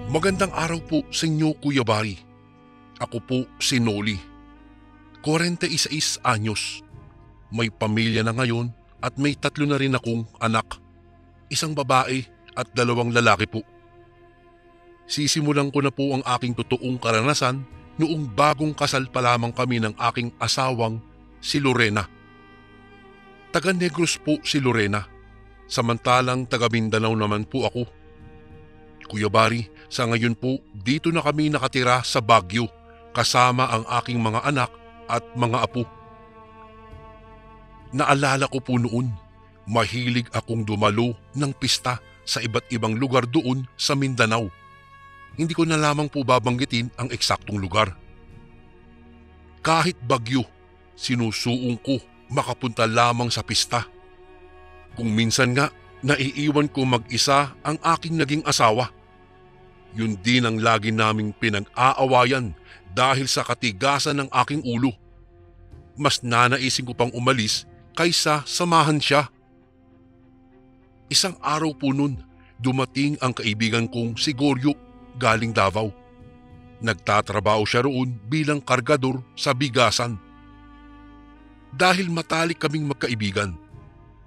Magandang araw po sa inyo, Kuya Bari. Ako po si Noli, 46 anyos. May pamilya na ngayon at may 3 na rin akong anak. Isang babae at 2 lalaki po. Sisimulan ko na po ang aking totoong karanasan noong bagong kasal pa lamang kami ng aking asawang si Lorena. Taga Negros po si Lorena, samantalang taga Mindanao naman po ako. Kuya Bari, sa ngayon po dito na kami nakatira sa Baguio kasama ang aking mga anak at mga apo. Naalala ko po noon, mahilig akong dumalo ng pista sa iba't ibang lugar doon sa Mindanao. Hindi ko na lamang po babanggitin ang eksaktong lugar. Kahit bagyo, sinusuong ko makapunta lamang sa pista. Kung minsan nga, naiiwan ko mag-isa ang aking naging asawa. Yun din ang lagi naming pinag-aawayan dahil sa katigasan ng aking ulo. Mas nanaisin ko pang umalis kaysa samahan siya. Isang araw po nun, dumating ang kaibigan kong si Goryo galing Davao. Nagtatrabaho siya roon bilang kargador sa bigasan. Dahil matalik kaming magkaibigan,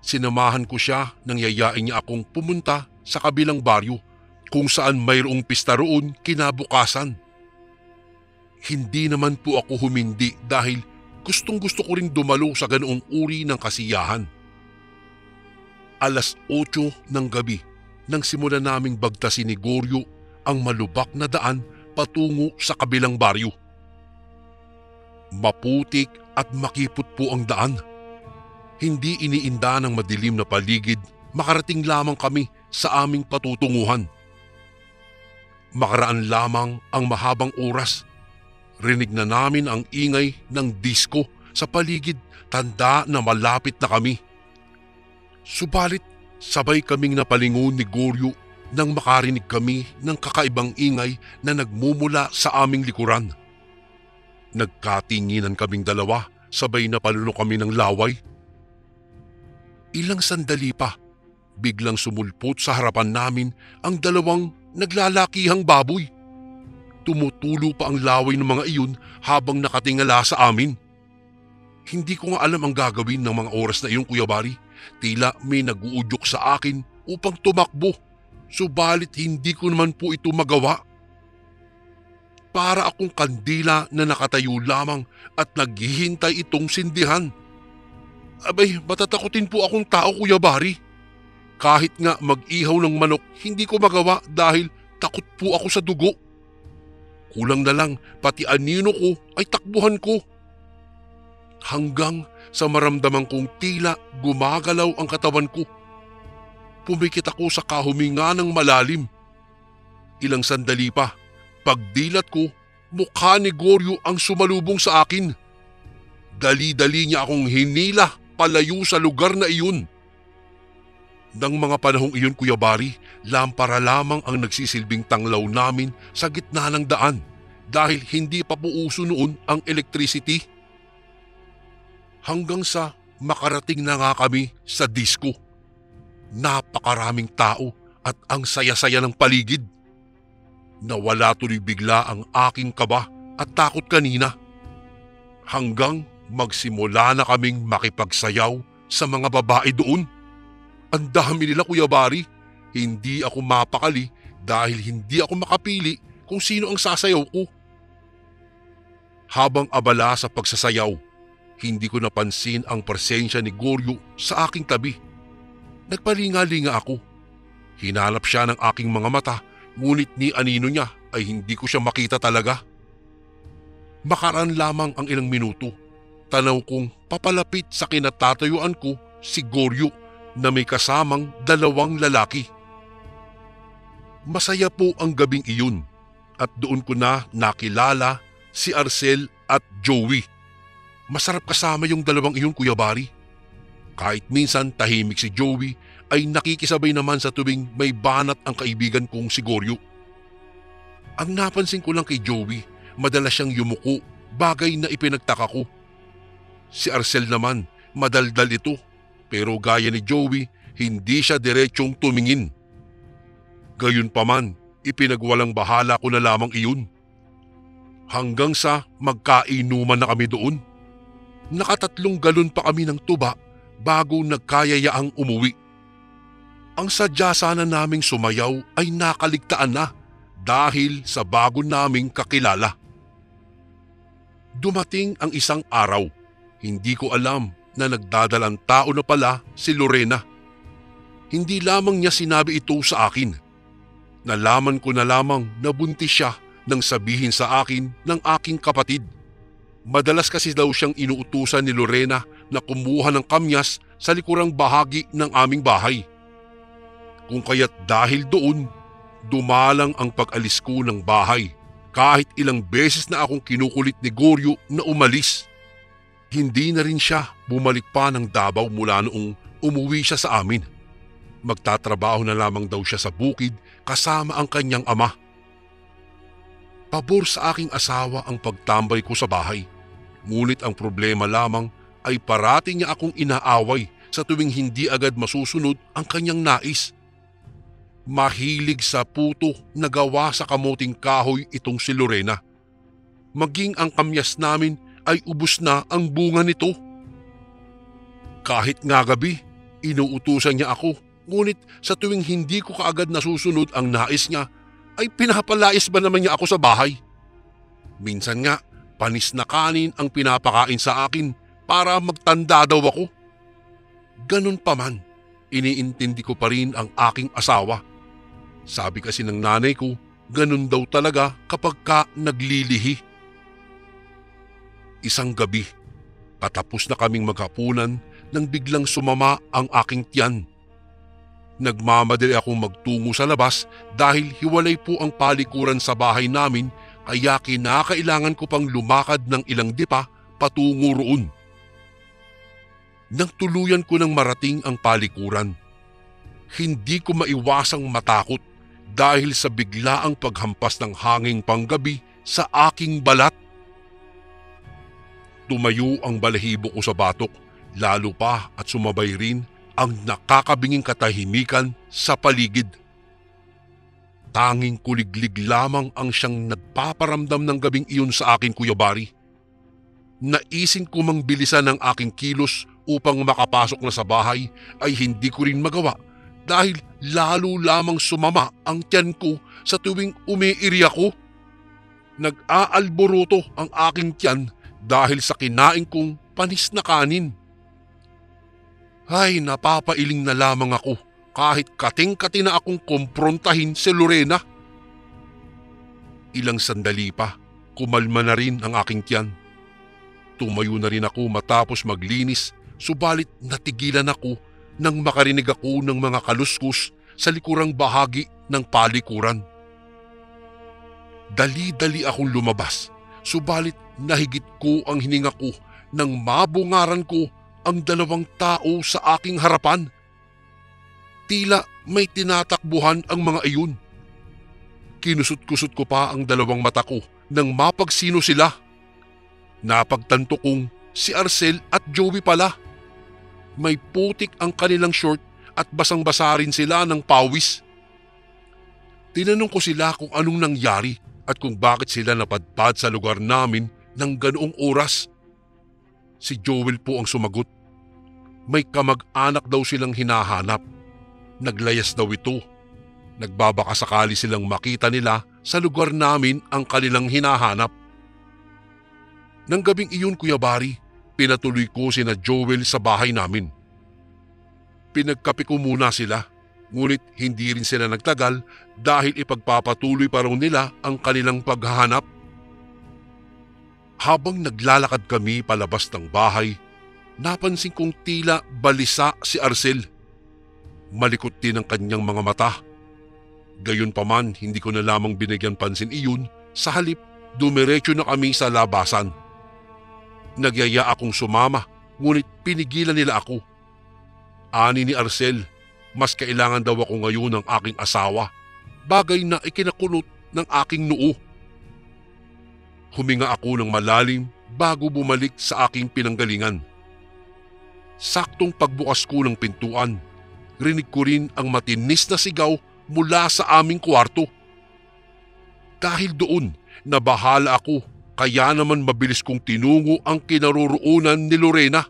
sinamahan ko siya nang yayain niya akong pumunta sa kabilang baryo kung saan mayroong pista roon kinabukasan. Hindi naman po ako humindi dahil gustong-gusto ko ring dumalo sa ganoong uri ng kasiyahan. 8:00 ng gabi nang simulan naming bagtasin ni Goryo ang malubak na daan patungo sa kabilang baryo. Maputik at makipot po ang daan. Hindi iniinda ng madilim na paligid, makarating lamang kami sa aming patutunguhan. Makaraan lamang ang mahabang oras. Rinig na namin ang ingay ng disco sa paligid, tanda na malapit na kami. Subalit sabay kaming napalingon ni Goryo nang makarinig kami ng kakaibang ingay na nagmumula sa aming likuran. Nagkatinginan kaming dalawa, sabay na palunok kami ng laway. Ilang sandali pa, biglang sumulpot sa harapan namin ang 2 naglalakihang baboy. Tumutulo pa ang laway ng mga iyon habang nakatingala sa amin. Hindi ko nga alam ang gagawin ng mga oras na iyon, Kuya Bari. Tila may nag-uudyok sa akin upang tumakbo, subalit hindi ko naman po ito magawa. Para akong kandila na nakatayo lamang at naghihintay itong sindihan. Abay, matatakutin po akong tao, Kuya Bari. Kahit nga mag-ihaw ng manok, hindi ko magawa dahil takot po ako sa dugo. Kulang na lang, pati anino ko ay takbuhan ko. Hanggang sa maramdaman kong tila gumagalaw ang katawan ko. Pumikit ako sa kahuminga ng malalim. Ilang sandali pa, pagdilat ko, mukha ni Goryo ang sumalubong sa akin. Dali-dali niya akong hinila palayo sa lugar na iyon. Nang mga panahong iyon, Kuya Bari, lampara lamang ang nagsisilbing tanglaw namin sa gitna ng daan dahil hindi pa po uso noon ang electricity. Hanggang sa makarating na nga kami sa disco. Napakaraming tao at ang saya-saya ng paligid. Nawala tuloy bigla ang aking kaba at takot kanina. Hanggang magsimula na kaming makipagsayaw sa mga babae doon. Ang dami nila, Kuya Bari. Hindi ako mapakali dahil hindi ako makapili kung sino ang sasayaw ko. Habang abala sa pagsasayaw, hindi ko napansin ang presensya ni Goryo sa aking tabi. Nagpalinga-linga ako. Hinanap siya ng aking mga mata, ngunit ni anino niya ay hindi ko siya makita talaga. Makaraan lamang ang ilang minuto. Tanaw kong papalapit sa kinatatayuan ko si Goryo na may kasamang 2 lalaki. Masaya po ang gabing iyon at doon ko na nakilala si Arcel at Joey. Masarap kasama yung 2 iyon, Kuya Bari. Kahit minsan tahimik si Joey ay nakikisabay naman sa tuwing may banat ang kaibigan kong si Goryo. Ang napansin ko lang kay Joey, madalas siyang yumuko, bagay na ipinagtaka ko. Si Arcel naman, madaldal ito. Pero gaya ni Joey, hindi siya diretsong tumingin. Gayunpaman, Ipinagwalang bahala ko na lamang iyon. Hanggang sa magkainuman na kami doon. Nakatatlong galon pa kami ng tuba bago nagkayayaang umuwi. Ang sadya sana naming sumayaw ay nakaligtaan na dahil sa bago naming kakilala. Dumating ang isang araw, hindi ko alam na nagdadalang tao na pala si Lorena. Hindi lamang niya sinabi ito sa akin. Nalaman ko na lamang na buntis siya nang sabihin sa akin ng aking kapatid. Madalas kasi daw siyang inuutusan ni Lorena na kumuha ng kamyas sa likurang bahagi ng aming bahay. Kung kaya't dahil doon, dumalang ang pag-alis ko ng bahay kahit ilang beses na akong kinukulit ni Goryo na umalis. Hindi na rin siya bumalik pa ng Davao mula noong umuwi siya sa amin. Magtatrabaho na lamang daw siya sa bukid kasama ang kanyang ama. Pabor sa aking asawa ang pagtambay ko sa bahay. Ngunit ang problema lamang ay parati niya akong inaaway sa tuwing hindi agad masusunod ang kanyang nais. Mahilig sa puto na gawa sa kamuting kahoy itong si Lorena. Maging ang kamyas namin ay ubos na ang bunga nito. Kahit nga gabi, inuutusan niya ako. Ngunit sa tuwing hindi ko kaagad nasusunod ang nais niya, ay pinapalais ba naman niya ako sa bahay? Minsan nga, panis na kanin ang pinapakain sa akin para magtanda daw ako. Ganun pa man, iniintindi ko pa rin ang aking asawa. Sabi kasi ng nanay ko, ganun daw talaga kapag ka naglilihi. Isang gabi, katapos na kaming maghapunan nang biglang sumama ang aking tiyan. Nagmamadali akong magtungo sa labas dahil hiwalay po ang palikuran sa bahay namin kaya kinakailangan ko pang lumakad ng ilang dipa patungo roon. Nang tuluyan ko nang marating ang palikuran, hindi ko maiwasang matakot dahil sa biglaang paghampas ng hanging panggabi sa aking balat. Tumayo ang balahibo ko sa batok, lalo pa at sumabay rin ang nakakabinging katahimikan sa paligid. Tanging kuliglig lamang ang siyang nagpaparamdam ng gabing iyon sa akin, Kuya Bari. Naisin ko mang bilisan ang aking kilos upang makapasok na sa bahay ay hindi ko rin magawa dahil lalo lamang sumama ang tiyan ko sa tuwing umiiri ako. Nag-aalboroto ang aking tiyan dahil sa kinain kong panis na kanin. Ay, napapailing na lamang ako kahit kating-kati na akong kumprontahin si Lorena. Ilang sandali pa, kumalma na rin ang aking tiyan. Tumayo na rin ako matapos maglinis, subalit natigilan ako nang makarinig ako ng mga kaluskos sa likurang bahagi ng palikuran. Dali-dali akong lumabas, subalit nahigit ko ang hininga ko nang mabungaran ko ang dalawang tao sa aking harapan. Tila may tinatakbuhan ang mga iyon. Kinusot-kusot ko pa ang dalawang mata ko nang mapagsino sila. Napagtanto kong si Arcel at Joey pala. May putik ang kanilang short at basang-basa rin sila ng pawis. Tinanong ko sila kung anong nangyari at kung bakit sila napadpad sa lugar namin ng ganoong oras. Si Joel po ang sumagot. May kamag-anak daw silang hinahanap. Naglayas daw ito. Nagbabaka sakali silang makita nila sa lugar namin ang kanilang hinahanap. Nang gabing iyon, Kuya Bari, pinatuloy ko sina Joel sa bahay namin. Pinagkape ko muna sila, ngunit hindi rin sila nagtagal dahil ipagpapatuloy pa raw nila ang kanilang paghahanap. Habang naglalakad kami palabas ng bahay, napansin kong tila balisa si Arcel. Malikot din ang kanyang mga mata. Gayunpaman, hindi ko na lamang binigyan pansin iyon, sa halip dumiretso na kami sa labasan. Nagyaya akong sumama, ngunit pinigilan nila ako. Ani ni Arcel, mas kailangan daw ako ngayon ng aking asawa, bagay na ikinakulot ng aking noo. Huminga ako ng malalim bago bumalik sa aking pinanggalingan. Saktong pagbukas ko ng pintuan, rinig ko rin ang matinis na sigaw mula sa aming kwarto. Dahil doon, nabahala ako, kaya naman mabilis kong tinungo ang kinaroroonan ni Lorena.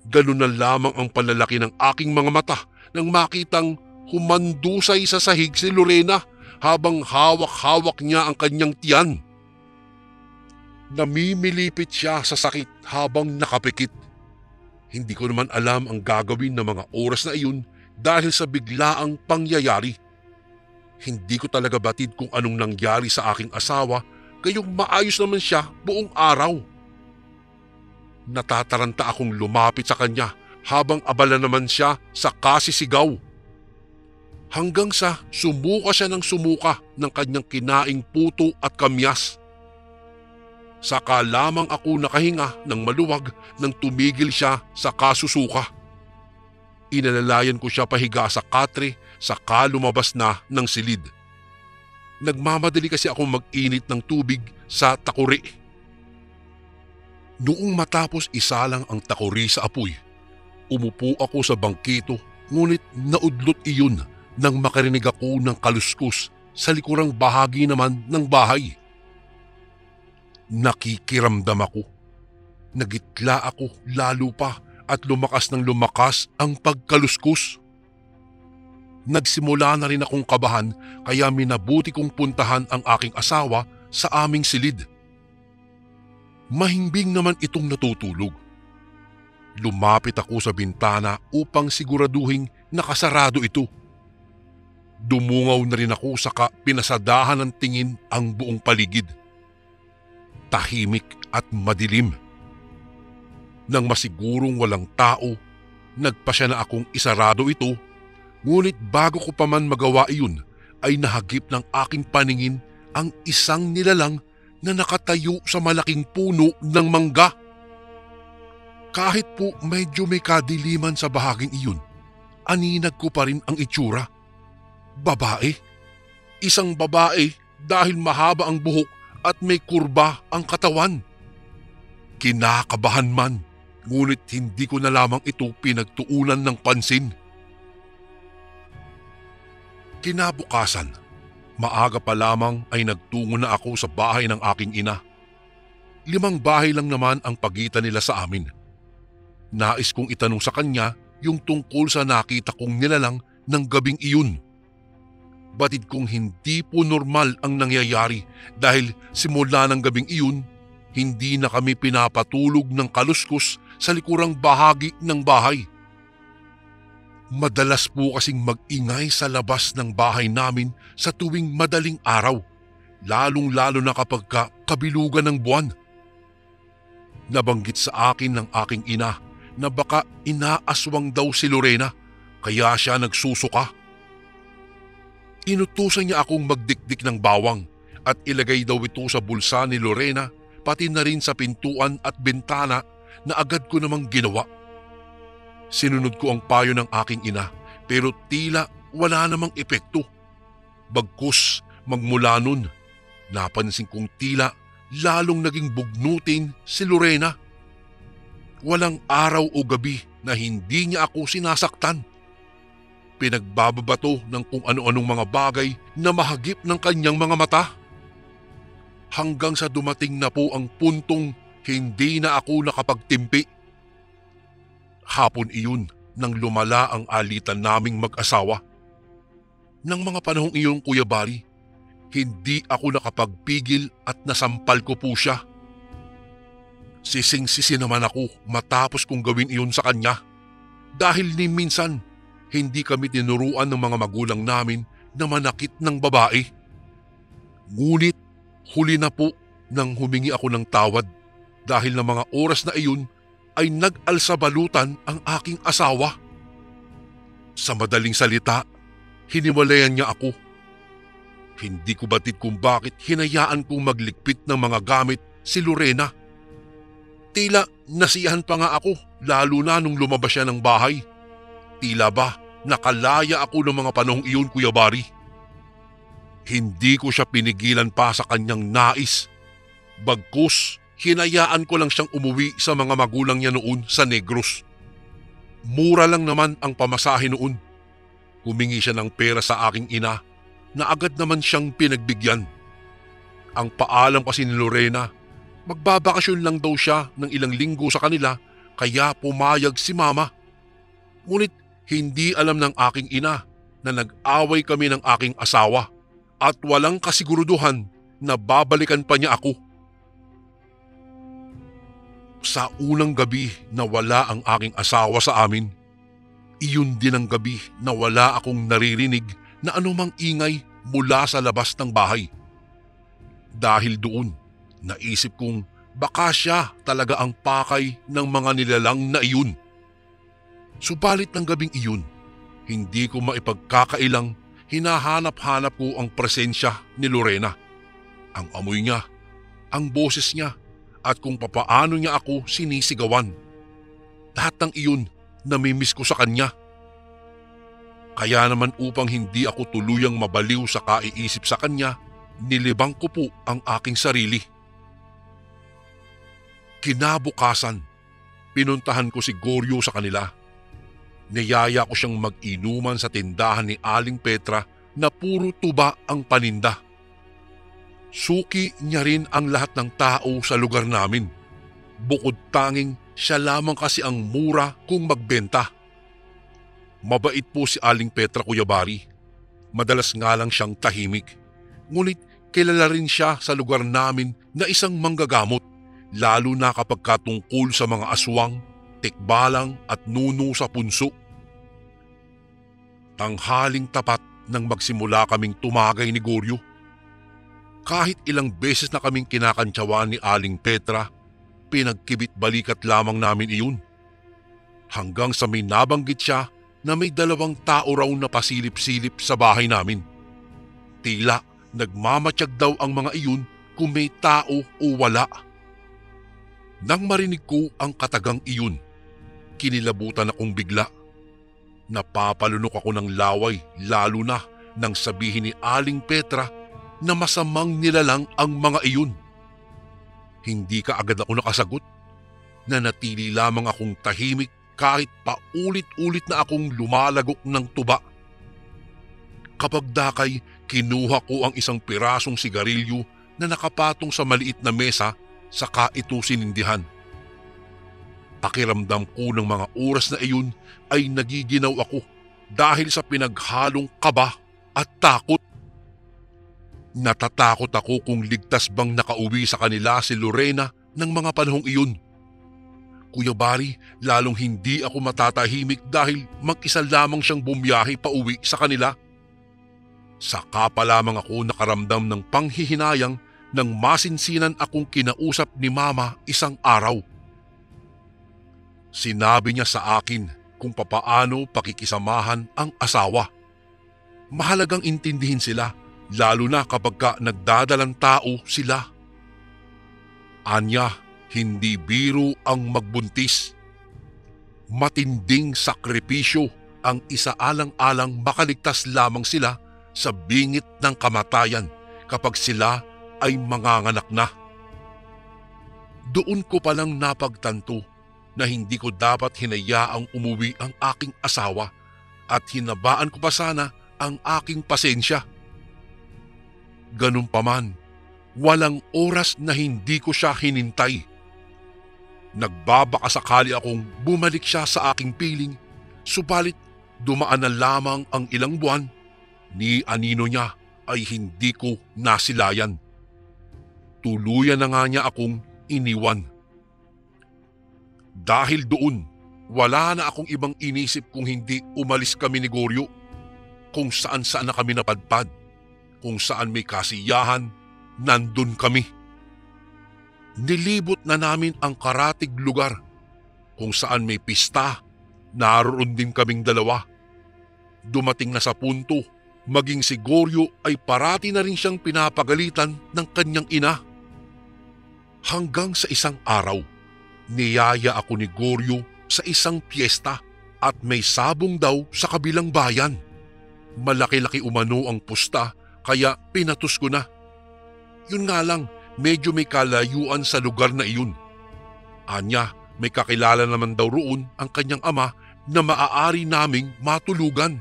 Ganun na lamang ang panlalaki ng aking mga mata nang makitang humandusay sa sahig si Lorena habang hawak-hawak niya ang kanyang tiyan. Namimilipit siya sa sakit habang nakapikit. Hindi ko naman alam ang gagawin ng mga oras na iyon dahil sa biglaang pangyayari. Hindi ko talaga batid kung anong nangyari sa aking asawa, gayong maayos naman siya buong araw. Natataranta akong lumapit sa kanya habang abala naman siya sa kasisigaw. Hanggang sa sumuka siya ng sumuka ng kanyang kinaing puto at kamyas. Saka lamang ako nakahinga ng maluwag nang tumigil siya sa kasusuka. Inalalayan ko siya pahiga sa katre saka lumabas na ng silid. Nagmamadali kasi akong mag-init ng tubig sa takuri. Noong matapos isalang ang takuri sa apoy, umupo ako sa bangkito ngunit naudlot iyon nang makarinig ako ng kaluskos sa likurang bahagi naman ng bahay. Nakikiramdam ako. Nagitla ako lalo pa at lumakas ng lumakas ang pagkaluskos. Nagsimula na rin akong kabahan kaya minabuti kong puntahan ang aking asawa sa aming silid. Mahimbing naman itong natutulog. Lumapit ako sa bintana upang siguraduhing nakasarado ito. Dumungaw na rin ako saka pinasadahan ng tingin ang buong paligid. Tahimik at madilim. Nang masigurong walang tao, nagpasya na akong isarado ito, ngunit bago ko pa man magawa iyon ay nahagip ng aking paningin ang isang nilalang na nakatayo sa malaking puno ng mangga. Kahit po medyo may kadiliman sa bahaging iyon, aninag ko pa rin ang itsura. Babae. Isang babae dahil mahaba ang buhok at may kurba ang katawan. Kinakabahan man, ngunit hindi ko na lamang ito pinagtuunan ng pansin. Kinabukasan, maaga pa lamang ay nagtungo na ako sa bahay ng aking ina. 5 bahay lang naman ang pagitan nila sa amin. Nais kong itanong sa kanya yung tungkol sa nakita kong nilalang ng gabing iyon. Batid kong hindi po normal ang nangyayari dahil simula ng gabing iyon, hindi na kami pinapatulog ng kaluskos sa likurang bahagi ng bahay. Madalas po kasing mag-ingay sa labas ng bahay namin sa tuwing madaling araw, lalong-lalo na kapag kabilugan ng buwan. Nabanggit sa akin ng aking ina na baka inaaswang daw si Lorena kaya siya nagsusuka. Inutusan niya akong magdikdik ng bawang at ilagay daw ito sa bulsa ni Lorena pati na rin sa pintuan at bintana na agad ko namang ginawa. Sinunod ko ang payo ng aking ina pero tila wala namang epekto. Bagkus magmula nun, napansin kong tila lalong naging bugnutin si Lorena. Walang araw o gabi na hindi niya ako sinasaktan. Pinagbababato ng kung ano-anong mga bagay na mahagip ng kanyang mga mata. Hanggang sa dumating na po ang puntong hindi na ako nakapagtimpi. Hapon iyon nang lumala ang alitan naming mag-asawa. Nang mga panahong iyon, Kuya Bari, hindi ako nakapagpigil at nasampal ko po siya. Sising-sisi naman ako matapos kong gawin iyon sa kanya. Dahil ni minsan, hindi kami tinuruan ng mga magulang namin na manakit ng babae. Ngunit huli na po nang humingi ako ng tawad dahil ng mga oras na iyon ay nag-alsabalutan ang aking asawa. Sa madaling salita, hiniwalayan niya ako. Hindi ko batid kung bakit hinayaan kong maglikpit ng mga gamit si Lorena. Tila nasiyahan pa nga ako lalo na nung lumabas siya ng bahay. Tila ba nakalaya ako ng mga panahong iyon, Kuya Bari? Hindi ko siya pinigilan pa sa kanyang nais. Bagkus, hinayaan ko lang siyang umuwi sa mga magulang niya noon sa Negros. Mura lang naman ang pamasahe noon. Humingi siya ng pera sa aking ina na agad naman siyang pinagbigyan. Ang paalam kasi ni Lorena, magbabakasyon lang daw siya ng ilang linggo sa kanila kaya pumayag si Mama. Ngunit hindi alam ng aking ina na nag-away kami ng aking asawa at walang kasiguruduhan na babalikan pa niya ako. Sa unang gabi na wala ang aking asawa sa amin, iyon din ang gabi na wala akong naririnig na anumang ingay mula sa labas ng bahay. Dahil doon, naisip kong baka siya talaga ang pakay ng mga nilalang na iyon. Subalit ng gabing iyon, hindi ko maipagkakailang hinahanap-hanap ko ang presensya ni Lorena. Ang amoy niya, ang boses niya, at kung papaano niya ako sinisigawan. Lahat ng iyon namimiss ko sa kanya. Kaya naman upang hindi ako tuluyang mabaliw sa kaiisip sa kanya, nilibang ko po ang aking sarili. Kinabukasan, pinuntahan ko si Goryo sa kanila. Niyaya ko siyang mag-inuman sa tindahan ni Aling Petra na puro tuba ang paninda. Suki niya rin ang lahat ng tao sa lugar namin. Bukod tanging siya lamang kasi ang mura kung magbenta. Mabait po si Aling Petra, Kuya Bari. Madalas nga lang siyang tahimik. Ngunit kilala rin siya sa lugar namin na isang manggagamot, lalo na kapag katungkol sa mga aswang, tikbalang at nuno sa punso. Tanghaling tapat nang magsimula kaming tumagay ni Goryo. Kahit ilang beses na kaming kinakantsawan ni Aling Petra, pinagkibit balikat lamang namin iyon. Hanggang sa may nabanggit siya na may 2 tao raw na pasilip-silip sa bahay namin. Tila nagmamatsyag daw ang mga iyon kung may tao o wala. Nang marinig ko ang katagang iyon, kinilabutan akong bigla. Napapalunok ako ng laway lalo na nang sabihin ni Aling Petra na masamang nilalang ang mga iyon. Hindi ka agad ako nakasagot. Nanatili lamang akong tahimik kahit paulit-ulit na akong lumalagok ng tuba. Kapag dakay, kinuha ko ang isang pirasong sigarilyo na nakapatong sa maliit na mesa saka ito sinindihan. Pakiramdam ko ng mga oras na iyon ay nagiginaw ako dahil sa pinaghalong kaba at takot. Natatakot ako kung ligtas bang nakauwi sa kanila si Lorena ng mga panahong iyon. Kuya Bari, lalong hindi ako matatahimik dahil mag-isa lamang siyang bumiyahe pauwi sa kanila. Saka pa lamang ako nakaramdam ng panghihinayang nang masinsinan akong kinausap ni Mama isang araw. Sinabi niya sa akin kung papaano pakikisamahan ang asawa. Mahalagang intindihin sila, lalo na kapag nagdadalang tao sila. Anya, hindi biro ang magbuntis. Matinding sakripisyo ang isaalang-alang makaligtas lamang sila sa bingit ng kamatayan kapag sila ay manganganak na. Doon ko palang napagtanto na hindi ko dapat hinayaang umuwi ang aking asawa at hinabaan ko pa sana ang aking pasensya. Ganun pa man, walang oras na hindi ko siya hinintay. Nagbabakasakali akong bumalik siya sa aking piling, subalit dumaan na lamang ang ilang buwan, ni anino niya ay hindi ko nasilayan. Tuluyan na nga niya akong iniwan. Dahil doon, wala na akong ibang inisip kung hindi umalis kami ni Goryo. Kung saan-saan na kami napadpad. Kung saan may kasiyahan, nandun kami. Nilibot na namin ang karatig lugar. Kung saan may pista, naroon din kaming 2. Dumating na sa punto, maging si Goryo ay parati na rin siyang pinapagalitan ng kanyang ina. Hanggang sa isang araw, niyaya ako ni Goryo sa isang piyesta at may sabong daw sa kabilang bayan. Malaki-laki umano ang pusta kaya pinatus ko na. Yun nga lang, medyo may kalayuan sa lugar na iyon. Anya, may kakilala naman daw roon ang kanyang ama na maaari naming matulugan.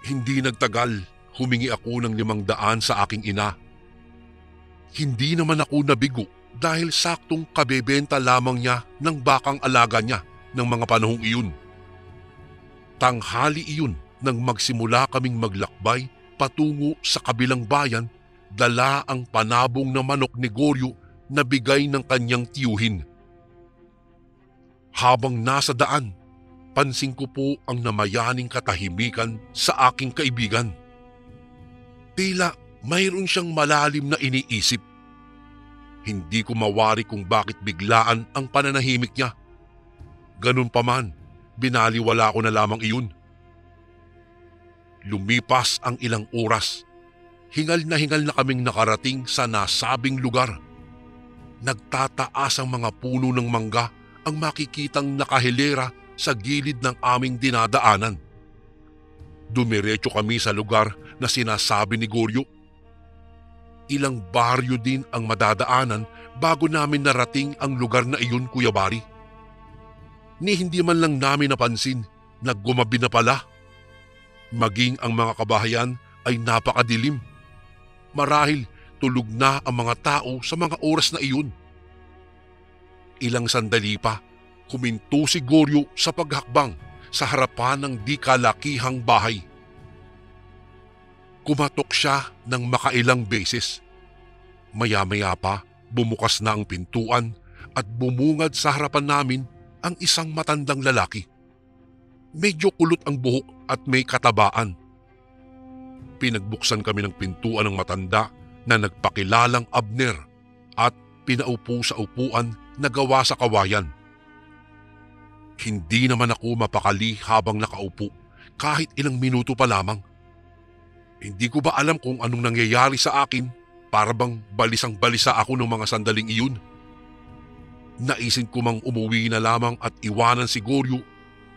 Hindi nagtagal, humingi ako ng 500 sa aking ina Hindi naman ako nabigo dahil saktong kabebenta lamang niya ng bakang alaga niya ng mga panahong iyon. Tanghali iyon nang magsimula kaming maglakbay patungo sa kabilang bayan, dala ang panabong na manok ni Goryo na bigay ng kanyang tiyuhin. Habang nasa daan, pansin ko po ang namayaning katahimikan sa aking kaibigan. Tila mayroon siyang malalim na iniisip. Hindi ko mawari kung bakit biglaan ang pananahimik niya. Ganun pa man, binaliwala ko na lamang iyon. Lumipas ang ilang oras. Hingal na kaming nakarating sa nasabing lugar. Nagtataas ang mga puno ng mangga ang makikitang nakahilera sa gilid ng aming dinadaanan. Dumiretso kami sa lugar na sinasabi ni Goryo. Ilang baryo din ang madadaanan bago namin narating ang lugar na iyon, Kuya Bari. Ni hindi man lang namin napansin na gumabi na pala. Maging ang mga kabahayan ay napakadilim. Marahil tulog na ang mga tao sa mga oras na iyon. Ilang sandali pa, huminto si Goryo sa paghakbang sa harapan ng di kalakihang bahay. Kumatok siya ng makailang beses. Maya-maya pa, bumukas na ang pintuan at bumungad sa harapan namin ang isang matandang lalaki. Medyo kulot ang buhok at may katabaan. Pinagbuksan kami ng pintuan ng matanda na nagpakilalang Abner at pinaupo sa upuan na gawa sa kawayan. Hindi naman ako mapakali habang nakaupo kahit ilang minuto pa lamang. Hindi ko ba alam kung anong nangyayari sa akin, para bang balisang-balisa ako ng mga sandaling iyon. Naisin ko mang umuwi na lamang at iwanan si Goryo.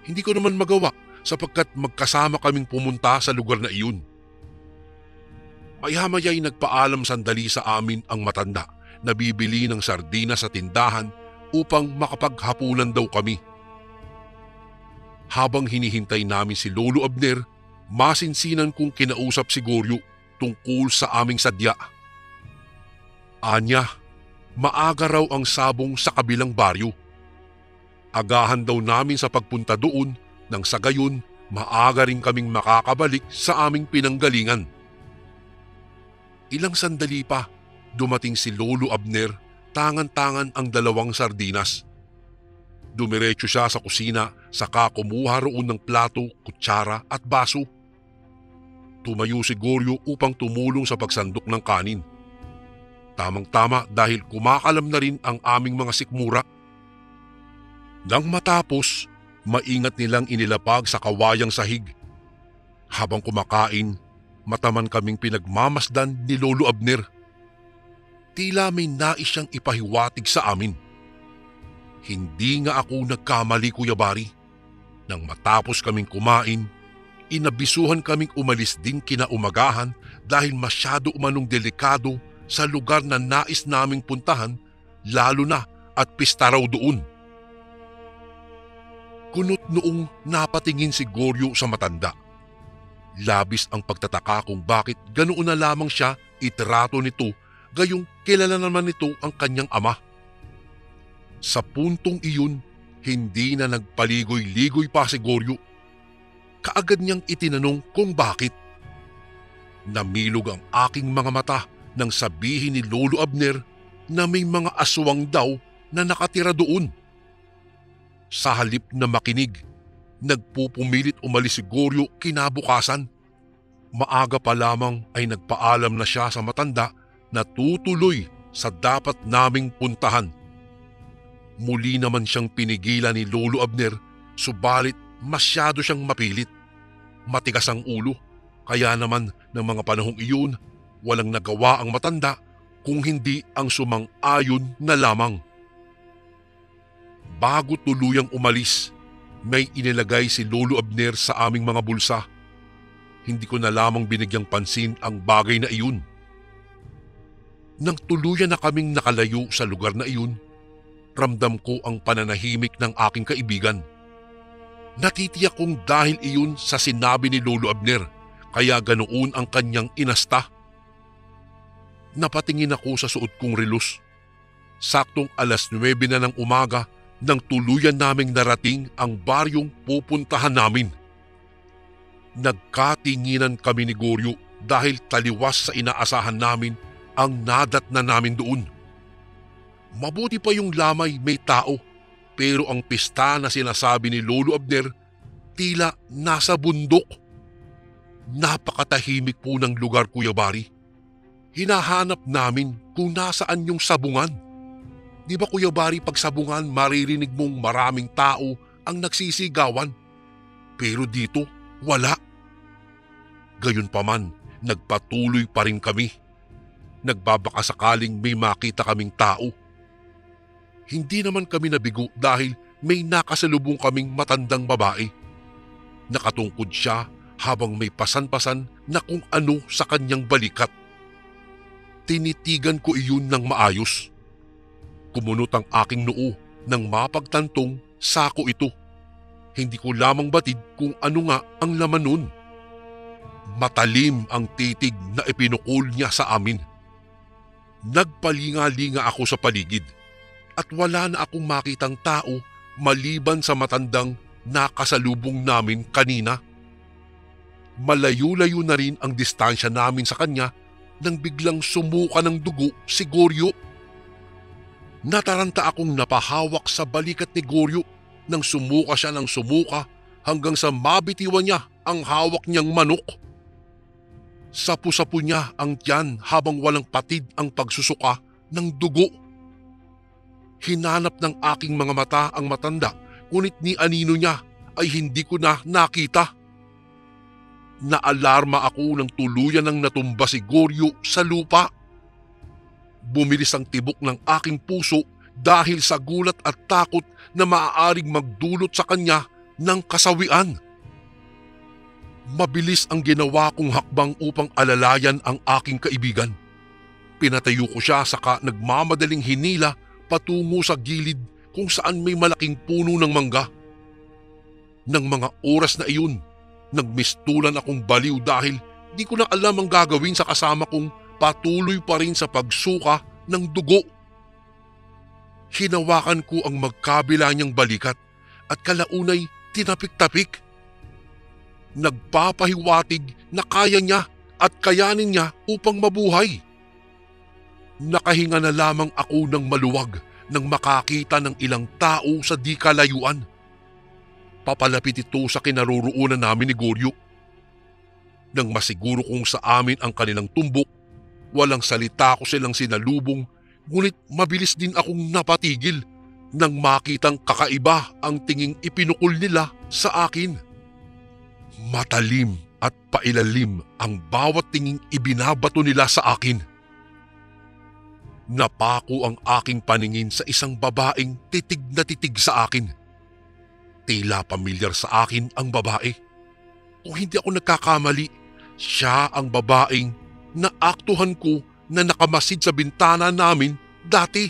Hindi ko naman magawa sapagkat magkasama kaming pumunta sa lugar na iyon. Maya-maya'y nagpaalam sandali sa amin ang matanda na bibili ng sardinas sa tindahan upang makapaghapunan daw kami. Habang hinihintay namin si Lolo Abner, masinsinan kong kinausap si Goryo tungkol sa aming sadya. Anya, maaga raw ang sabong sa kabilang baryo. Agahan daw namin sa pagpunta doon nang sa gayon maaga rin kaming makakabalik sa aming pinanggalingan. Ilang sandali pa, dumating si Lolo Abner, tangan-tangan ang dalawang sardinas. Dumiretso siya sa kusina, saka kumuha roon ng plato, kutsara at baso. Tumayo si Goryo upang tumulong sa pagsandok ng kanin. Tamang-tama dahil kumakalam na rin ang aming mga sikmura. Nang matapos, maingat nilang inilapag sa kawayang sahig. Habang kumakain, mataman kaming pinagmamasdan ni Lolo Abner. Tila may nais siyang ipahiwatig sa amin. Hindi nga ako nagkamali, Kuya Bari. Nang matapos kaming kumain, inabisuhan kaming umalis din kinaumagahan dahil masyado umanong delikado sa lugar na nais naming puntahan, lalo na at pista raw doon. Kunot noong napatingin si Goryo sa matanda. Labis ang pagtataka kung bakit ganoon na lamang siya itrato nito, gayong kilala naman nito ang kanyang ama. Sa puntong iyon, hindi na nagpaligoy-ligoy pa si Goryo. Kaagad niyang itinanong kung bakit. Namilog ang aking mga mata nang sabihin ni Lolo Abner na may mga aswang daw na nakatira doon. Sa halip na makinig, nagpupumilit umalis si Goryo kinabukasan. Maaga pa lamang ay nagpaalam na siya sa matanda na tutuloy sa dapat naming puntahan. Muli naman siyang pinigilan ni Lolo Abner, subalit masyado siyang mapilit. Matigas ang ulo, kaya naman ng mga panahong iyon, walang nagawa ang matanda kung hindi ang sumang-ayon na lamang. Bago tuluyang umalis, may inilagay si Lolo Abner sa aming mga bulsa. Hindi ko na lamang binigyang pansin ang bagay na iyon. Nang tuluyan na kaming nakalayo sa lugar na iyon, ramdam ko ang pananahimik ng aking kaibigan. Natitiyak kong dahil iyon sa sinabi ni Lolo Abner, kaya ganoon ang kanyang inasta. Napatingin ako sa suot kong relos. Saktong 9:00 na ng umaga nang tuluyan naming narating ang baryong pupuntahan namin. Nagkatinginan kami ni Goryo dahil taliwas sa inaasahan namin ang nadatnan namin doon. Mabuti pa yung lamay may tao, pero ang pista na sinasabi ni Lolo Abner tila nasa bundok. Napakatahimik po ng lugar, Kuya Bari. Hinahanap namin kung nasaan yung sabungan. Di ba, Kuya Bari, pag sabungan maririnig mong maraming tao ang nagsisigawan. Pero dito, wala. Gayunpaman, nagpatuloy pa rin kami. Nagbabaka sakaling may makita kaming tao. Hindi naman kami nabigo dahil may nakasalubong kaming matandang babae. Nakatungkod siya habang may pasan-pasan na kung ano sa kanyang balikat. Tinitigan ko iyon ng maayos. Kumunot ang aking noo nang mapagtantong sako ito. Hindi ko lamang batid kung ano nga ang laman nun. Matalim ang titig na ipinukol niya sa amin. Nagpalinga-linga ako sa paligid at wala na akong makitang tao maliban sa matandang nakasalubong namin kanina. Malayo-layo na rin ang distansya namin sa kanya nang biglang sumuka ng dugo si Goryo. Nataranta akong napahawak sa balikat ni Goryo nang sumuka siya ng sumuka hanggang sa mabitiwan niya ang hawak niyang manok. Sapu-sapu niya ang tiyan habang walang patid ang pagsusuka ng dugo. Hinanap ng aking mga mata ang matanda, ngunit ni anino niya ay hindi ko na nakita. Naalarma ako nang tuluyan ng natumba si Goryo sa lupa. Bumilis ang tibok ng aking puso dahil sa gulat at takot na maaaring magdulot sa kanya ng kasawian. Mabilis ang ginawa kong hakbang upang alalayan ang aking kaibigan. Pinatayo ko siya saka nagmamadaling hinila patungo sa gilid kung saan may malaking puno ng mangga. Nang mga oras na iyon, nagmistulan akong baliw dahil di ko na alam ang gagawin sa kasama kong patuloy pa rin sa pagsuka ng dugo. Hinawakan ko ang magkabila niyang balikat at kalaunay tinapik-tapik. Nagpapahiwatig na kaya niya at kayanin niya upang mabuhay. Nakahinga na lamang ako ng maluwag nang makakita ng ilang tao sa di kalayuan. Papalapit ito sa kinaroroonan namin ni Goryo. Nang masiguro kong sa amin ang kanilang tumbok, walang salita ko silang sinalubong, ngunit mabilis din akong napatigil nang makitang kakaiba ang tinging ipinukol nila sa akin. Matalim at pailalim ang bawat tinging ibinabato nila sa akin. Napako ang aking paningin sa isang babaeng titig na titig sa akin. Tila pamilyar sa akin ang babae. Kung hindi ako nagkakamali, siya ang babaeng naaktuhan ko na nakamasid sa bintana namin dati.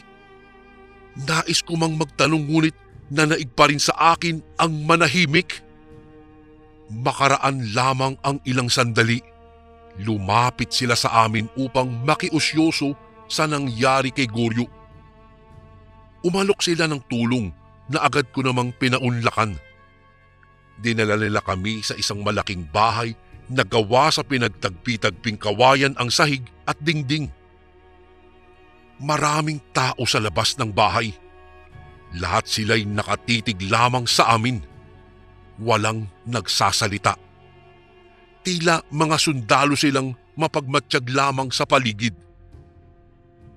Nais ko mang magtanong ngunit nanaig pa rin sa akin ang manahimik. Makaraan lamang ang ilang sandali. Lumapit sila sa amin upang makiusyoso sa nangyari kay Goryo. Umalok sila ng tulong na agad ko namang pinaunlakan. Dinala nila kami sa isang malaking bahay na gawa sa pinagtagpi-tagping kawayan ang sahig at dingding. Maraming tao sa labas ng bahay. Lahat sila'y nakatitig lamang sa amin. Walang nagsasalita. Tila mga sundalo silang mapagmatsyag lamang sa paligid.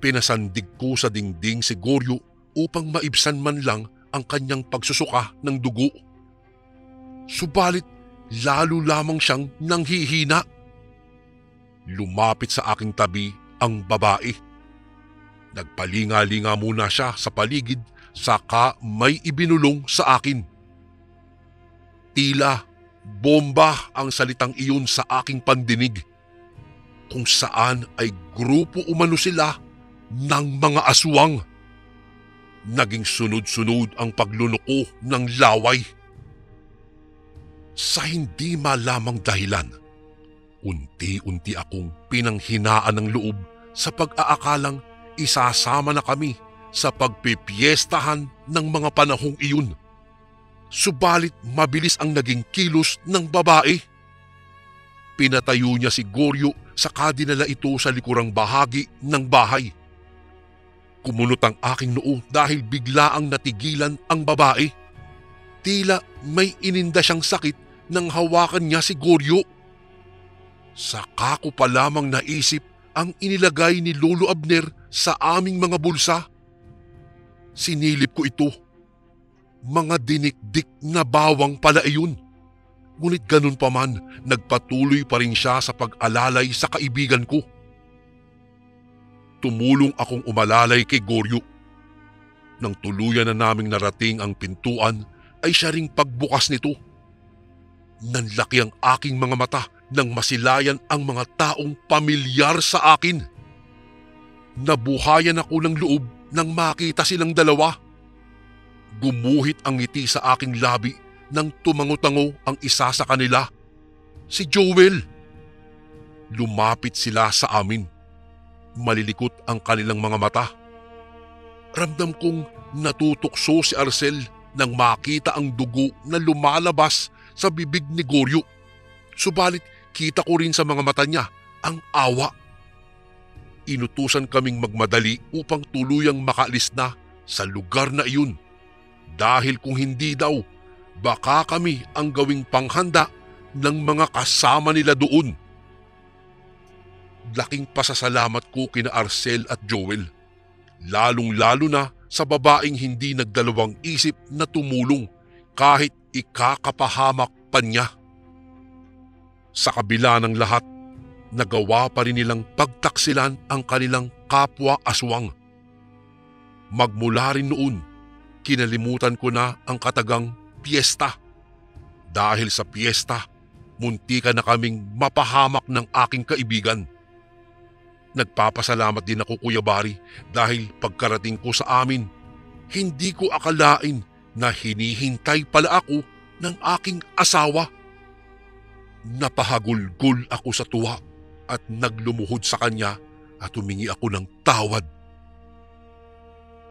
Pinasandig ko sa dingding si Goryo upang maibsan man lang ang kanyang pagsusuka ng dugo. Subalit lalo lamang siyang nanghihina. Lumapit sa aking tabi ang babae. Nagpalinga-linga muna siya sa paligid saka may ibinulong sa akin. Tila bomba ang salitang iyon sa aking pandinig, kung saan ay grupo umano sila ng mga aswang. Naging sunod-sunod ang paglunoko ng laway. Sa hindi malamang dahilan, unti-unti akong pinanghinaan ng loob sa pag-aakalang isasama na kami sa pagpipiestahan ng mga panahong iyon. Subalit mabilis ang naging kilos ng babae. Pinatayo niya si Goryo saka dinala ito sa likurang bahagi ng bahay. Kumunot ang aking noo dahil biglaang natigilan ang babae. Tila may ininda siyang sakit nang hawakan niya si Goryo. Saka ko pa lamang naisip ang inilagay ni Lolo Abner sa aming mga bulsa. Sinilip ko ito. Mga dinikdik na bawang pala iyon. Ngunit ganun pa man, nagpatuloy pa rin siya sa pag-alalay sa kaibigan ko. Tumulong akong umalalay kay Goryo. Nang tuluyan na naming narating ang pintuan, ay siya ring pagbukas nito. Nanlaki ang aking mga mata nang masilayan ang mga taong pamilyar sa akin. Nabuhayan ako ng loob nang makita silang dalawa. Gumuhit ang ngiti sa aking labi nang tumango-tango ang isa sa kanila, si Joel. Lumapit sila sa amin. Malilikot ang kanilang mga mata. Ramdam kong natutukso si Arcel nang makita ang dugo na lumalabas sa bibig ni Goryo. Subalit kita ko rin sa mga mata niya ang awa. Inutusan kaming magmadali upang tuluyang makaalis na sa lugar na iyon. Dahil kung hindi daw, baka kami ang gawing panghanda ng mga kasama nila doon. Laking pasasalamat ko kina Arcel at Joel. Lalong-lalo na sa babaeng hindi nagdalawang isip na tumulong kahit ikakapahamak pa niya. Sa kabila ng lahat, nagawa pa rin nilang pagtaksilan ang kanilang kapwa aswang. Magmula rin noon, kinalimutan ko na ang katagang piyesta. Dahil sa piyesta, muntikan na kaming mapahamak ng aking kaibigan. Nagpapasalamat din ako, Kuya Bari, dahil pagkarating ko sa amin, hindi ko akalain na hinihintay pala ako ng aking asawa. Napahagulgol ako sa tuwa at naglumuhod sa kanya at humingi ako ng tawad.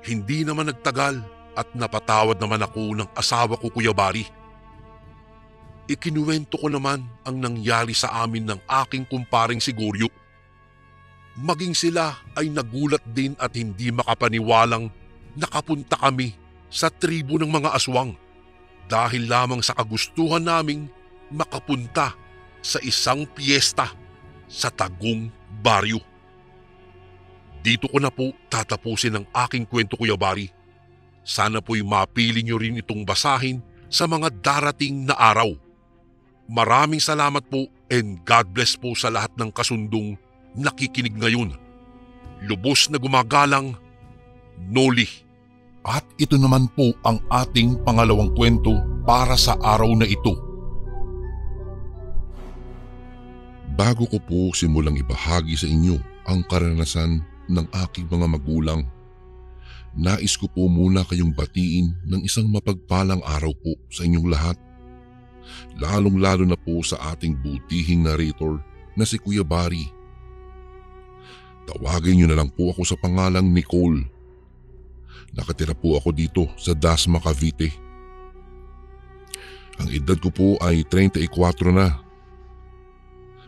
Hindi naman nagtagal at napatawad naman ako ng asawa ko, Kuya Bari. Ikinuwento ko naman ang nangyari sa amin ng aking kumparing si Goryo. Maging sila ay nagulat din at hindi makapaniwalang nakapunta kami sa tribo ng mga aswang dahil lamang sa kagustuhan naming makapunta sa isang piyesta sa Tagum Baryo. Dito ko na po tatapusin ang aking kwento, Kuya Bari. Sana po'y mapili niyo rin itong basahin sa mga darating na araw. Maraming salamat po and God bless po sa lahat ng kasundong nakikinig ngayon. Lubos na gumagalang, Noli. At ito naman po ang ating pangalawang kwento para sa araw na ito. Bago ko po simulang ibahagi sa inyo ang karanasan ng aking mga magulang, nais ko po muna kayong batiin ng isang mapagpalang araw po sa inyong lahat. Lalong-lalo na po sa ating butihing narrator na si Kuya Bari. Tawagin niyo na lang po ako sa pangalang Nicole. Nakatira po ako dito sa Dasma, Cavite. Ang edad ko po ay 34 na.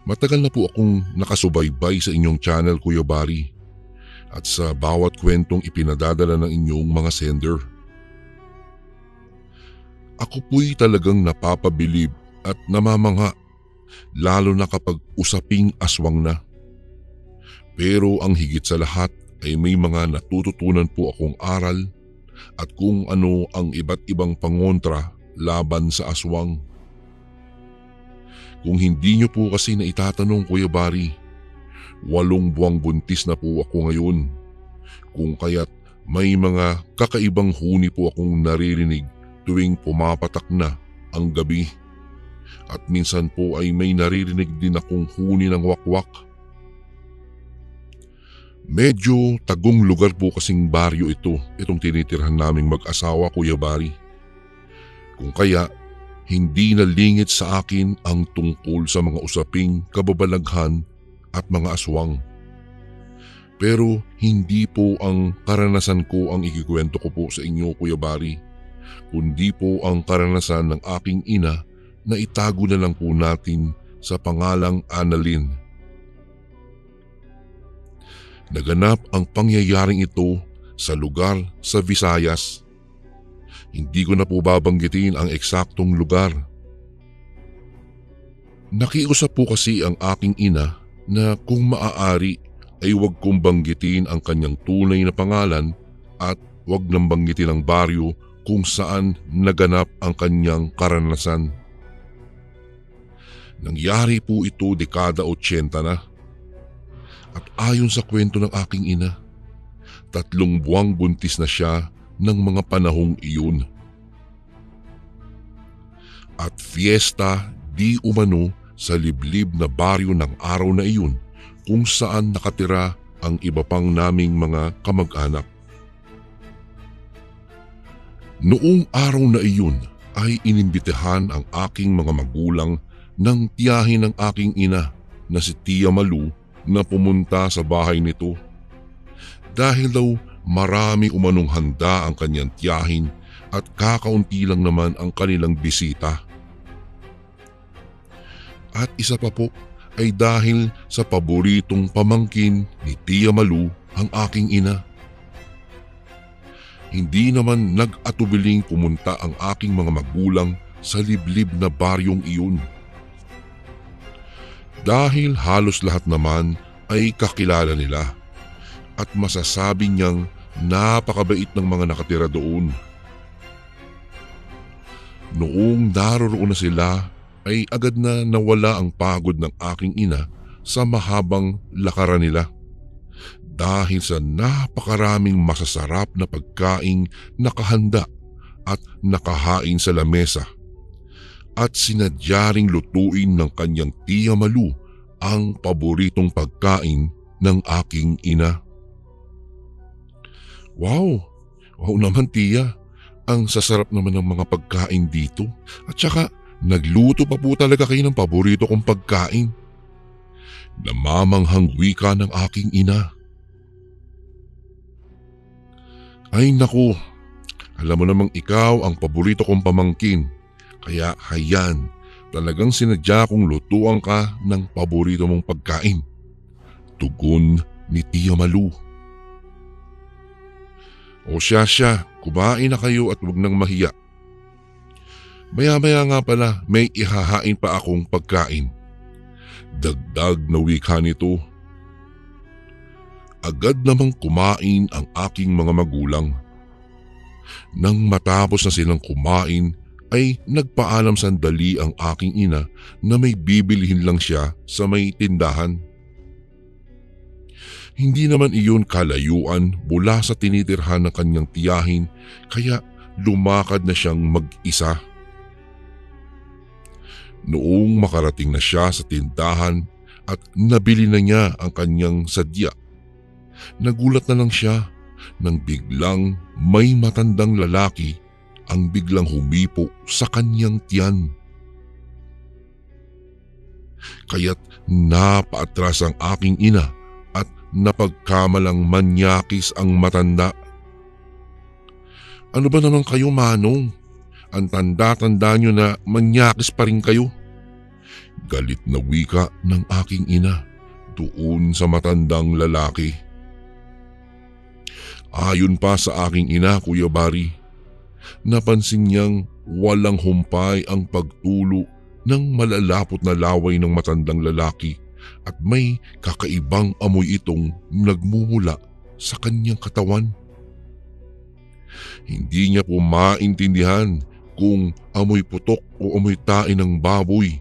Matagal na po akong nakasubaybay sa inyong channel, Kuya Bari, at sa bawat kwentong ipinadadala ng inyong mga sender. Ako po'y talagang napapabilib at namamangha, lalo na kapag usaping aswang na. Pero ang higit sa lahat ay may mga natututunan po akong aral at kung ano ang iba't ibang pangontra laban sa aswang. Kung hindi niyo po kasi na itatanong, Kuya Bari, 8 buwang buntis na po ako ngayon. Kung kaya't may mga kakaibang huni po akong naririnig tuwing pumapatak na ang gabi. At minsan po ay may naririnig din akong huni ng wakwak. Medyo tagong lugar po kasing baryo itong tinitirhan naming mag-asawa, Kuya Bari. Kung kaya, hindi nalingit sa akin ang tungkol sa mga usaping kababalaghan at mga aswang. Pero hindi po ang karanasan ko ang ikikwento ko po sa inyo, Kuya Bari, kundi po ang karanasan ng aking ina na itago na lang po natin sa pangalang Annalyn. Naganap ang pangyayaring ito sa lugar sa Visayas. Hindi ko na po babanggitin ang eksaktong lugar. Nakiusap po kasi ang aking ina na kung maaari ay huwag kong banggitin ang kanyang tunay na pangalan at huwag nang banggitin ang baryo kung saan naganap ang kanyang karanasan. Nangyari po ito dekada 80 na. At ayon sa kwento ng aking ina, 3 buwang buntis na siya ng mga panahong iyon. At fiesta di umano sa liblib na baryo ng araw na iyon kung saan nakatira ang iba pang naming mga kamag-anak. Noong araw na iyon ay inimbitehan ang aking mga magulang ng tiyahin ng aking ina na si Tia Malu na pumunta sa bahay nito. Dahil daw marami umanong handa ang kanyang tiyahin at kakaunti lang naman ang kanilang bisita. At isa pa po ay dahil sa paboritong pamangkin ni Tia Malu ang aking ina. Hindi naman nag-atubiling pumunta ang aking mga magulang sa liblib na baryong iyon. Dahil halos lahat naman ay kakilala nila at masasabi niyang napakabait ng mga nakatira doon. Noong daroroon na sila ay agad na nawala ang pagod ng aking ina sa mahabang lakaran nila dahil sa napakaraming masasarap na pagkaing nakahanda at nakahain sa lamesa at sinadya ring lutuin ng kanyang Tia Malu ang paboritong pagkain ng aking ina. Wow! Wow naman, Tia. Ang sasarap naman ng mga pagkain dito. At saka nagluto pa po talaga kayo ng paborito kong pagkain. Namamanghang wika ng aking ina. Ay naku, alam mo namang ikaw ang paborito kong pamangkin. Kaya hayan, talagang sinadya kong lutuan ka ng paborito mong pagkain. Tugon ni Tia Malu. O siya, kumain na kayo at huwag nang mahiya. Maya-maya nga pala may ihahain pa akong pagkain. Dagdag na wika nito. Agad namang kumain ang aking mga magulang. Nang matapos na silang kumain ay nagpaalam sandali ang aking ina na may bibilihin lang siya sa may tindahan. Hindi naman iyon kalayuan mula sa tinitirhan ng kanyang tiyahin kaya lumakad na siyang mag-isa. Noong makarating na siya sa tindahan at nabili na niya ang kanyang sadya, nagulat na lang siya nang biglang may matandang lalaki ang biglang humipo sa kanyang tiyan. Kaya't napaatras ang aking ina at napagkamalang manyakis ang matanda. Ano ba naman kayo, Manong? Ang tanda-tanda nyo na manyakis pa rin kayo. Galit na wika ng aking ina doon sa matandang lalaki. Ayon pa sa aking ina, Kuya Bari, napansin niyang walang humpay ang pagtulo ng malalapot na laway ng matandang lalaki at may kakaibang amoy itong nagmumula sa kanyang katawan. Hindi niya po maintindihan kung amoy putok o amoy tae ng baboy.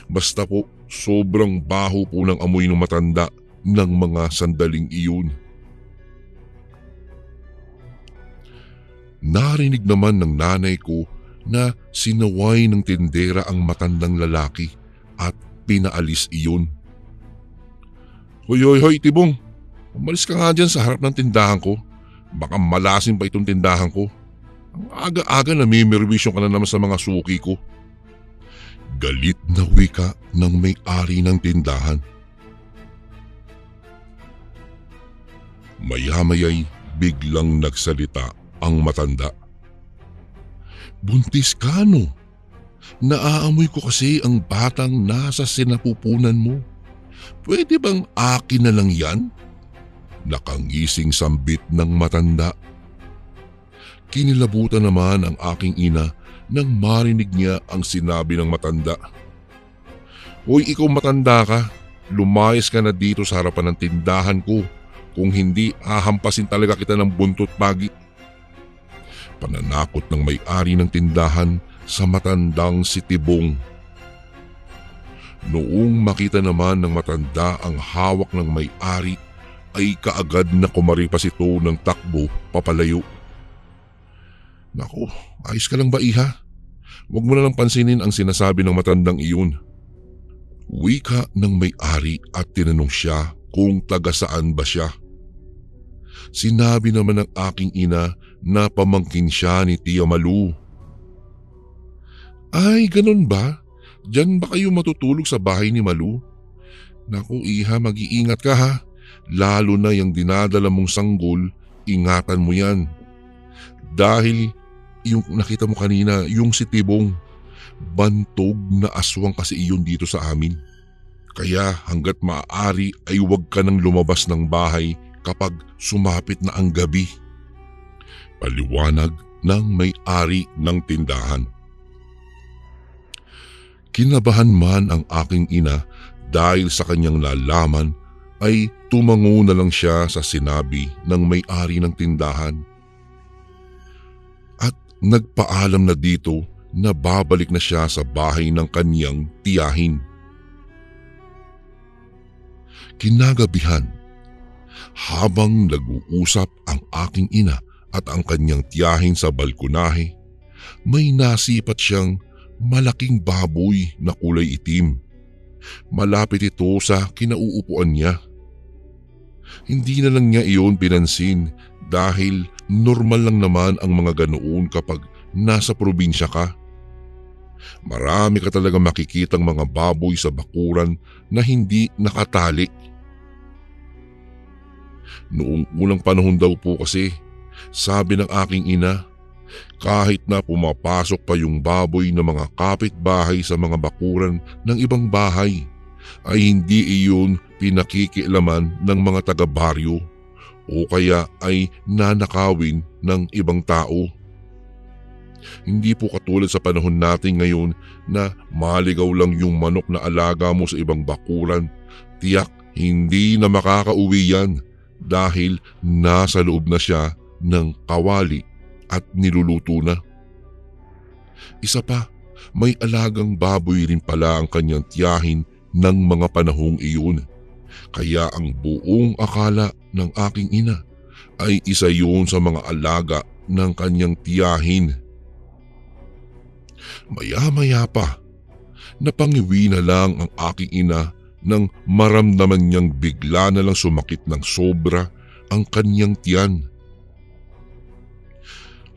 Basta po sobrang baho po ng amoy ng matanda ng mga sandaling iyon. Narinig naman ng nanay ko na sinaway ng tindera ang matandang lalaki at pinaalis iyon. Hoy, Tibong, umalis ka nga dyan sa harap ng tindahan ko. Baka malasin pa itong tindahan ko. Ang aga-aga namimirwisyon ka na naman sa mga suki ko. Galit na wika ng may-ari ng tindahan. Maya-maya'y biglang nagsalita ang matanda. Buntis ka no? Naaamoy ko kasi ang batang nasa sinapupunan mo. Pwede bang akin na lang yan? Nakangising sambit ng matanda. Kinilabutan naman ang aking ina nang marinig niya ang sinabi ng matanda. Hoy, ikaw matanda ka, lumayas ka na dito sa harapan ng tindahan ko. Kung hindi, hahampasin talaga kita ng buntot pagi. Pananakot ng may-ari ng tindahan sa matandang si Tibong. Noong makita naman ng matanda ang hawak ng may-ari, ay kaagad na kumaripas ito ng takbo papalayo. Naku, ayos ka lang ba iha? Huwag mo na lang pansinin ang sinasabi ng matandang iyon. Wika ng may-ari at tinanong siya kung taga saan ba siya. Sinabi naman ng aking ina na pamangkin siya ni Tia Malu. Ay, ganun ba? Diyan ba kayo matutulog sa bahay ni Malu? Naku iha, mag-iingat ka ha. Lalo na yung dinadala mong sanggol, ingatan mo yan. Dahil yung nakita mo kanina, yung si Tibong, bantog na aswang kasi iyon dito sa amin. Kaya hanggat maaari ay huwag ka nang lumabas ng bahay kapag sumapit na ang gabi. Paliwanag ng may-ari ng tindahan. Kinabahan man ang aking ina dahil sa kanyang nalaman ay tumango na lang siya sa sinabi ng may-ari ng tindahan. At nagpaalam na dito na babalik na siya sa bahay ng kanyang tiyahin. Kinagabihan, habang nag-uusap ang aking ina at ang kanyang tiyahin sa balkonahe, may nasipat siyang malaking baboy na kulay itim. Malapit ito sa kinauupuan niya. Hindi na lang niya iyon pinansin dahil normal lang naman ang mga ganoon kapag nasa probinsya ka. Marami ka talaga makikitang mga baboy sa bakuran na hindi nakatali. Noong unang panahon daw po kasi, sabi ng aking ina, kahit na pumapasok pa yung baboy ng mga kapitbahay sa mga bakuran ng ibang bahay, ay hindi iyon pinakikialaman ng mga taga-baryo o kaya ay nanakawin ng ibang tao. Hindi po katulad sa panahon natin ngayon na maligaw lang yung manok na alaga mo sa ibang bakuran, tiyak hindi na makakauwi yan dahil nasa loob na siya ng kawali at niluluto na. Isa pa, may alagang baboy rin pala ang kanyang tiyahin ng mga panahong iyon. Kaya ang buong akala ng aking ina ay isa yun sa mga alaga ng kanyang tiyahin. Maya-maya pa, napangiwi na lang ang aking ina nang maramdaman niyang bigla na lang sumakit ng sobra ang kanyang tiyan.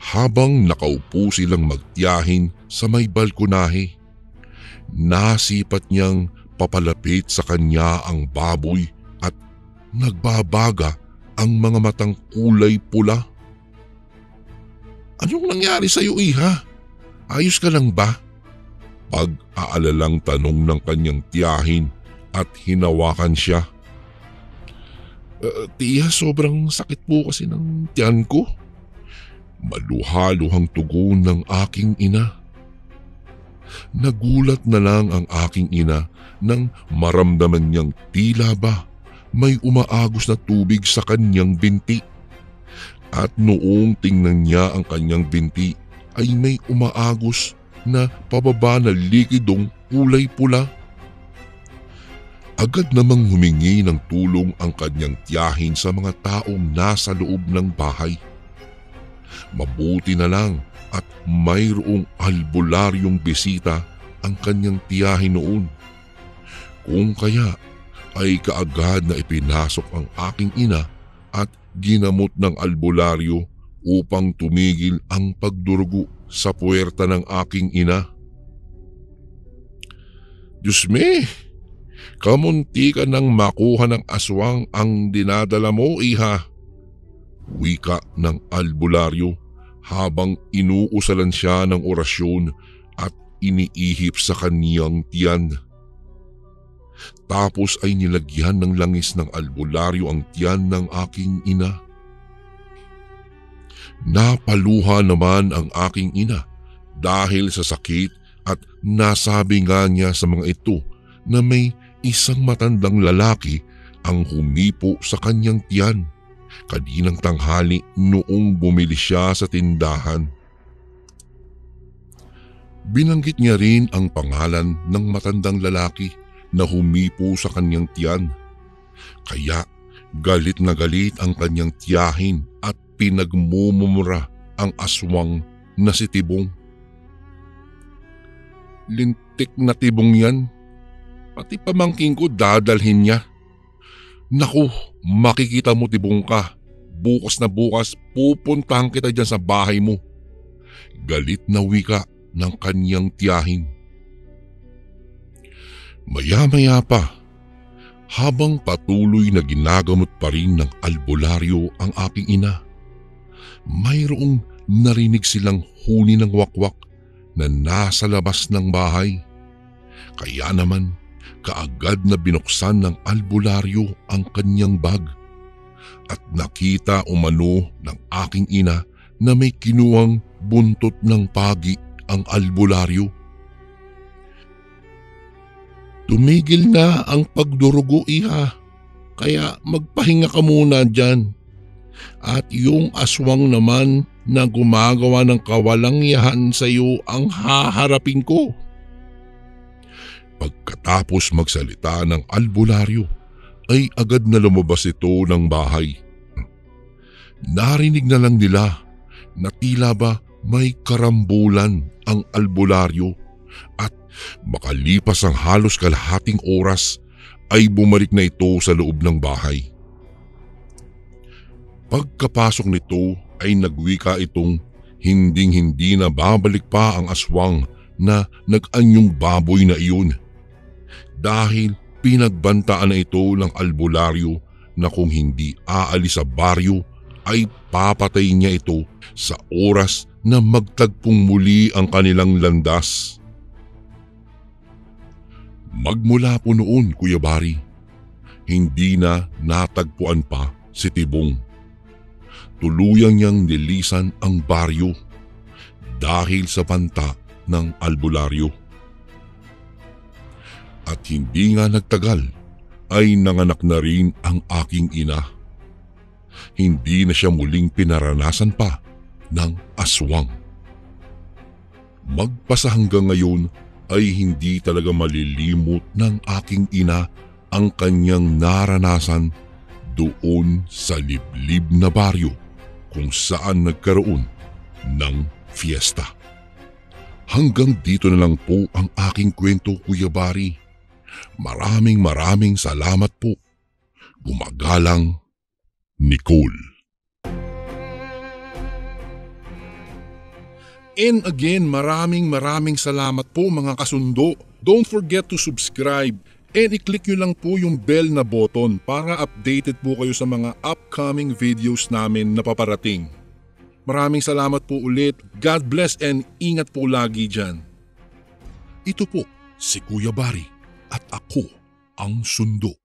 Habang nakaupo silang magtiyahin sa may balkonahe, nasipat niyang papalapit sa kanya ang baboy at nagbabaga ang mga matang kulay pula. Anong nangyari sa iyo, iha? Ayos ka lang ba? Pag-aalalang tanong ng kanyang tiyahin at hinawakan siya. Tiya, sobrang sakit po kasi ng tiyan ko. Maluhaluhang tugon ng aking ina. Nagulat na lang ang aking ina nang maramdaman niyang tila ba may umaagos na tubig sa kanyang binti. At noong tingnan niya ang kanyang binti ay may umaagos na pababa na likidong kulay pula. Agad namang humingi ng tulong ang kanyang tiyahin sa mga taong nasa loob ng bahay. Mabuti na lang at mayroong albularyong bisita ang kanyang tiyahin noon. Kung kaya ay kaagad na ipinasok ang aking ina at ginamot ng albularyo upang tumigil ang pagdurugo sa puwerta ng aking ina. Diyos me! Kamunti ka nang makuha ng aswang ang dinadala mo, iha. Wika ng albularyo habang inuusalan siya ng orasyon at iniihip sa kaniyang tiyan. Tapos ay nilagyan ng langis ng albularyo ang tiyan ng aking ina. Napaluha naman ang aking ina dahil sa sakit at nasabi nga niya sa mga ito na may isang matandang lalaki ang humipo sa kanyang tiyan kaninang tanghali noong bumili siya sa tindahan. Binanggit niya rin ang pangalan ng matandang lalaki na humipo sa kanyang tiyan. Kaya galit na galit ang kanyang tiyahin at pinagmumura ang aswang na si Tibong. Lintik na Tibong yan. Pati pamangking ko dadalhin niya. Naku, makikita mo Tibong ka. Bukas na bukas pupuntahan kita dyan sa bahay mo. Galit na wika ng kanyang tiyahin. Maya-maya pa, habang patuloy na ginagamot pa rin ng albularyo ang aking ina, mayroong narinig silang huni ng wakwak na nasa labas ng bahay. Kaya naman, kaagad na binuksan ng albularyo ang kanyang bag at nakita umano ng aking ina na may kinuwang buntot ng pagi ang albularyo. Tumigil na ang pagdurugo, iha, kaya magpahinga ka muna dyan. At yung aswang naman na gumagawa ng kawalangyahan sa iyo ang haharapin ko. Pagkatapos magsalita ng albularyo ay agad na lumabas ito ng bahay. Narinig na lang nila na tila ba may karambulan ang albularyo at makalipas ang halos kalahating oras ay bumalik na ito sa loob ng bahay. Pagkapasok nito ay nagwika itong hinding-hindi na babalik pa ang aswang na nag-anyong baboy na iyon. Dahil pinagbantaan na ito ng albularyo na kung hindi aalis sa baryo ay papatay niya ito sa oras na magtagpong muli ang kanilang landas. Magmula po noon, Kuya Bari, hindi na natagpuan pa si Tibong. Tuluyang niyang nilisan ang baryo dahil sa banta ng albularyo. At hindi nga nagtagal ay nanganak na rin ang aking ina. Hindi na siya muling pinaranasan pa ng aswang. Magpasa hanggang ngayon ay hindi talaga malilimot ng aking ina ang kanyang naranasan doon sa liblib na baryo kung saan nagkaroon ng fiesta. Hanggang dito na lang po ang aking kwento, Kuya Bari. Maraming salamat po. Gumagalang, Nicole. And again, maraming salamat po mga kasundo. Don't forget to subscribe and i-click nyo lang po yung bell na button para updated po kayo sa mga upcoming videos namin na paparating. Maraming salamat po ulit. God bless and ingat po lagi dyan. Ito po si Kuya Bari at ako ang sundo.